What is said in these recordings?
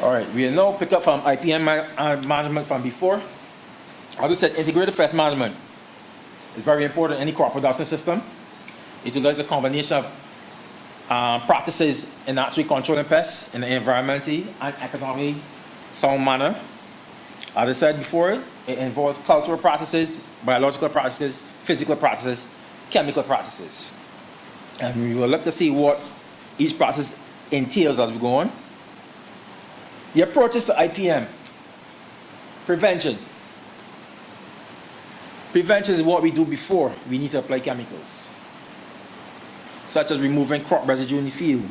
All right, we now pick up from IPM management from before. As I said, integrated pest management is very important in any crop production system. It utilizes a combination of practices in actually controlling pests in an environmentally and economically sound manner. As I said before, it involves cultural practices, biological practices, physical practices, chemical practices. And we will look to see what each practice entails as we go on. The approaches to IPM. Prevention. Prevention is what we do before we need to apply chemicals, such as removing crop residue in the field,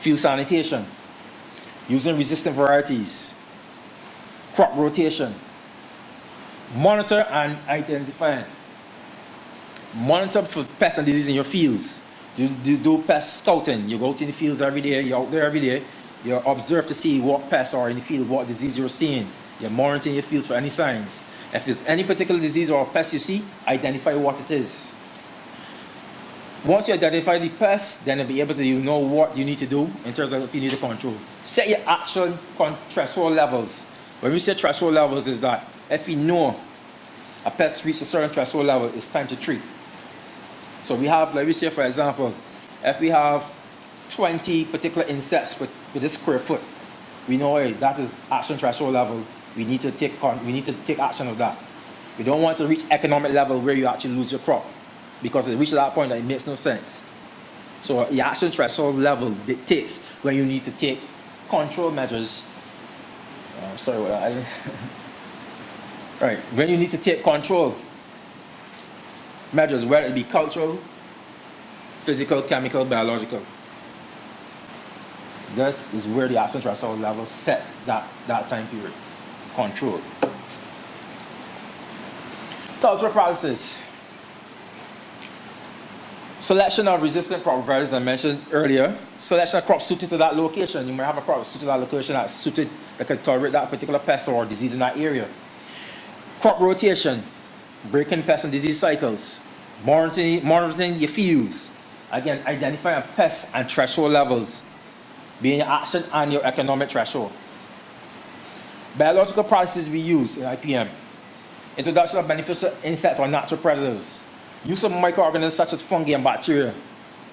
field sanitation, using resistant varieties, crop rotation, monitor and identify. Monitor for pests and disease in your fields. You do pest scouting. You go out in the fields every day, you're out there every day, you observe to see what pests are in the field, what disease you're seeing. You're monitoring your fields for any signs. If there's any particular disease or pest you see, identify what it is. Once you identify the pest, then you'll be able to know what you need to do in terms of if you need to control. Set your actual threshold levels. When we say threshold levels, is that if you know a pest reaches a certain threshold level, it's time to treat. So we have, let me say for example, if we have 20 particular insects with this square foot, we know, hey, that is action threshold level. We need to take action of that. We don't want to reach economic level where you actually lose your crop, because it reaches that point that it makes no sense. So the action threshold level dictates when you need to take control measures. Sorry what I right, when you need to take control measures, whether it be cultural, physical, chemical, biological. That is where the action threshold level set that time period. Control. Cultural practices. Selection of resistant crop varieties, I mentioned earlier. Selection of crops suited to that location. You might have a crop suited to that location that can tolerate that particular pest or disease in that area. Crop rotation, breaking pest and disease cycles, monitoring your fields. Again, identifying pests and threshold levels, being your action and your economic threshold. Biological practices we use in IPM. Introduction of beneficial insects or natural predators. Use of microorganisms such as fungi and bacteria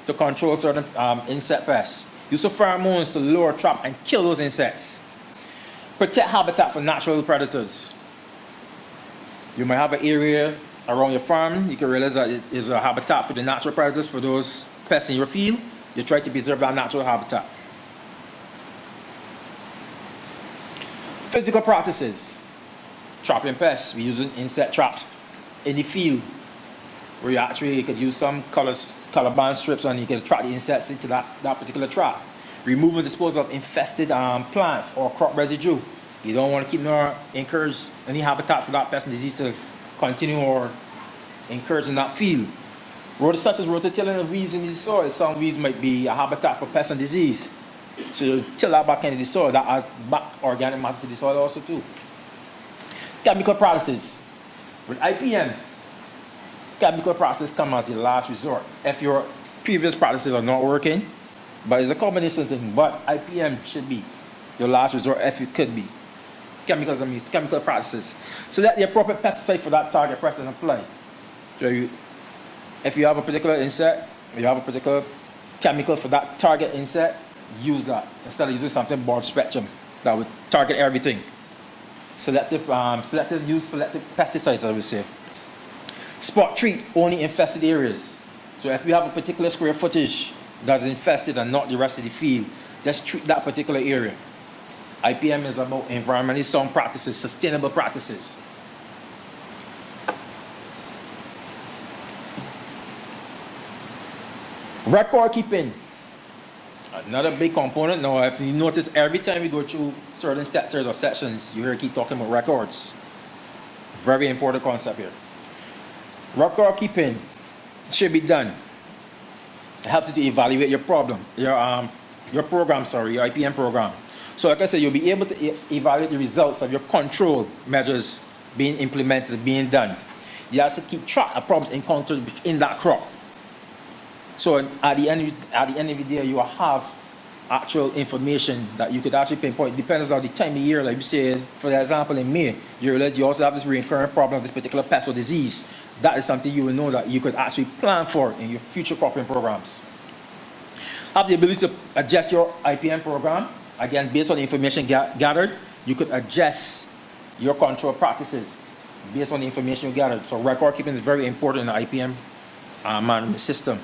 to control certain insect pests. Use of pheromones to lure, trap, and kill those insects. Protect habitat for natural predators. You might have an area around your farm. You can realize that it is a habitat for the natural predators, for those pests in your field. You try to preserve that natural habitat. Physical practices. Trapping pests. We're using insect traps in the field, where you could use some color band strips and you can trap the insects into that particular trap. Remove and dispose of infested plants or crop residue. You don't want to keep nor encourage any habitat for that pest and disease to continue or encourage in that field. Such as rototilling of weeds in the soil. Some weeds might be a habitat for pest and disease. So you till that back into the soil. That adds back organic matter to the soil also too. Chemical practices. With IPM, chemical practices come as the last resort. If your previous practices are not working, but it's a combination of things, but IPM should be your last resort if it could be. Chemicals, chemical practices. Select the appropriate pesticide for that target pest and apply. So if you have a particular insect, you have a particular chemical for that target insect, use that instead of using something broad spectrum that would target everything. Selective pesticides, I would say. Spot treat only infested areas. So if you have a particular square footage that's infested and not the rest of the field, just treat that particular area. IPM is about environmentally sound practices, sustainable practices. Record keeping. Another big component. Now, if you notice, every time we go through certain sectors or sections, you hear keep talking about records. Very important concept here. Record keeping should be done. It helps you to evaluate your program, your IPM program. So like I said, you'll be able to evaluate the results of your control measures being implemented, being done. You have to keep track of problems encountered within that crop. So at the end of the day, you will have actual information that you could actually pinpoint. It depends on the time of year. Like you said, for example, in May, you realize you also have this recurrent problem of this particular pest or disease. That is something you will know that you could actually plan for in your future cropping programs. Have the ability to adjust your IPM program. Again, based on the information gathered, you could adjust your control practices based on the information you gathered. So record keeping is very important in the IPM management system.